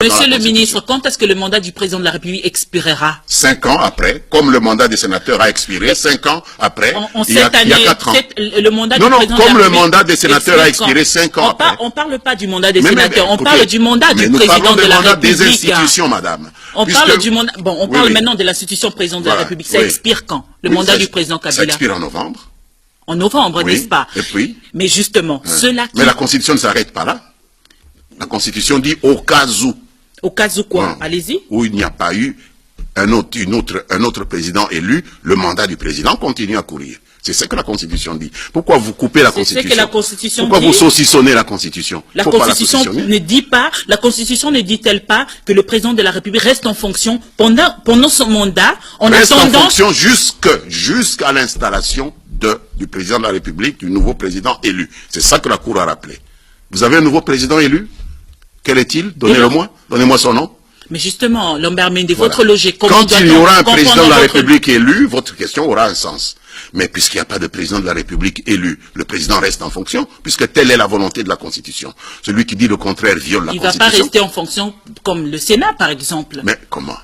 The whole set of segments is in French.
Monsieur le ministre, quand est-ce que le mandat du président de la République expirera? 5 ans après, comme le mandat des sénateurs a expiré, 5 ans après, il y a 4 ans. Le mandat Non, du non, président comme de la le mandat des sénateurs a expiré 5 ans après. On ne parle pas du mandat des sénateurs, on parle du mandat du président de la République. Des institutions, madame. On parle du mandat. Bon, on parle maintenant de l'institution président de la République. Ça expire quand? Le mandat du président Kabila? Ça expire en novembre. En novembre, n'est-ce pas? Et puis? Mais justement, cela qui... Mais la Constitution ne s'arrête pas là. La Constitution dit au cas où. Au cas où quoi? Allez-y. Où il n'y a pas eu un autre président élu, le mandat du président continue à courir. C'est ce que la Constitution dit. Pourquoi vous coupez la Constitution? C'est ce que la Constitution Pourquoi dit. vous saucissonnez la Constitution? La Constitution ne dit pas, la Constitution ne dit-elle pas que le président de la République reste en fonction pendant son mandat, reste en fonction jusqu'à l'installation du président de la République, du nouveau président élu. C'est ça que la Cour a rappelé. Vous avez un nouveau président élu? Quel est-il? Donnez-le-moi. Donnez-moi son nom. Mais justement, Lambert Mende, votre logique... Quand il y aura un président de la République élu, votre question aura un sens. Mais puisqu'il n'y a pas de président de la République élu, le président reste en fonction, puisque telle est la volonté de la Constitution. Celui qui dit le contraire viole la Constitution. Il ne va pas rester en fonction comme le Sénat, par exemple. Mais comment?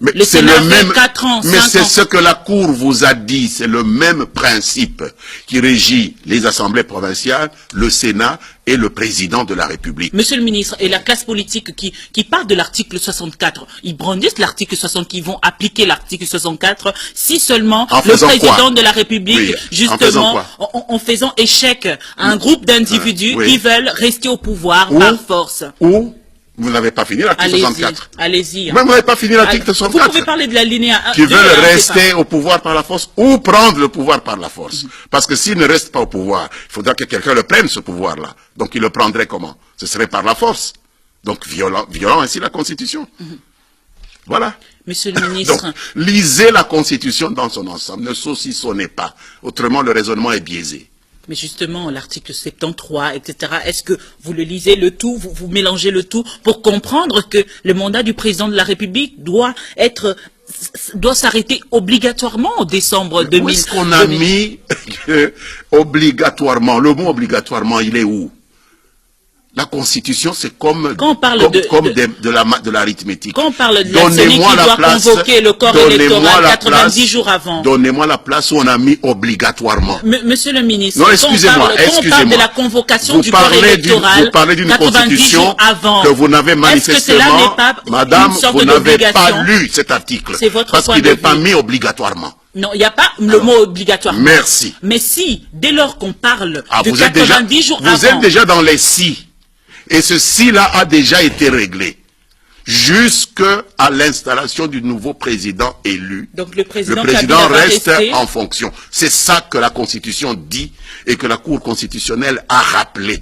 Mais le Sénat fait 4 ans, 5 ans. Mais c'est ce que la Cour vous a dit, c'est le même principe qui régit les assemblées provinciales, le Sénat et le président de la République. Monsieur le ministre, et la classe politique qui part de l'article 64, ils brandissent l'article 60, qui vont appliquer l'article 64, si seulement le président de la République, justement, en faisant échec à un groupe d'individus qui veulent rester au pouvoir par force. Vous n'avez pas fini l'article 64. Allez-y. Vous n'avez pas fini l'article 64. Vous pouvez parler de la linéa 1. Qui veulent rester au pouvoir par la force ou prendre le pouvoir par la force. Parce que s'il ne reste pas au pouvoir, il faudra que quelqu'un le prenne, ce pouvoir-là. Donc il le prendrait comment? Ce serait par la force. Donc violant ainsi la Constitution. Voilà. Monsieur le ministre. Donc, lisez la Constitution dans son ensemble. Ne saucissonnez pas. Autrement, le raisonnement est biaisé. Mais justement, l'article 73, etc., est-ce que vous le lisez le tout, vous mélangez le tout pour comprendre que le mandat du président de la République doit s'arrêter obligatoirement en décembre 2000. Où est-ce qu'on a mis obligatoirement? Le mot obligatoirement, il est où? La Constitution, c'est comme de l'arithmétique. Quand on parle de celui qui doit convoquer le corps électoral 90 jours avant. Donnez-moi la place où on a mis obligatoirement. Monsieur le ministre, non, excusez-moi, quand on parle de la convocation du corps électoral, vous parlez d'une Constitution avant, que vous n'avez manifestement, madame, vous n'avez pas lu cet article. Parce qu'il n'est pas mis obligatoirement. Non, il n'y a pas le mot obligatoirement. Merci. Mais si, dès lors qu'on parle de 90 jours avant. Vous êtes déjà dans les si. Et ceci-là a déjà été réglé jusqu'à l'installation du nouveau président élu. Donc le président reste en fonction. C'est ça que la Constitution dit et que la Cour constitutionnelle a rappelé.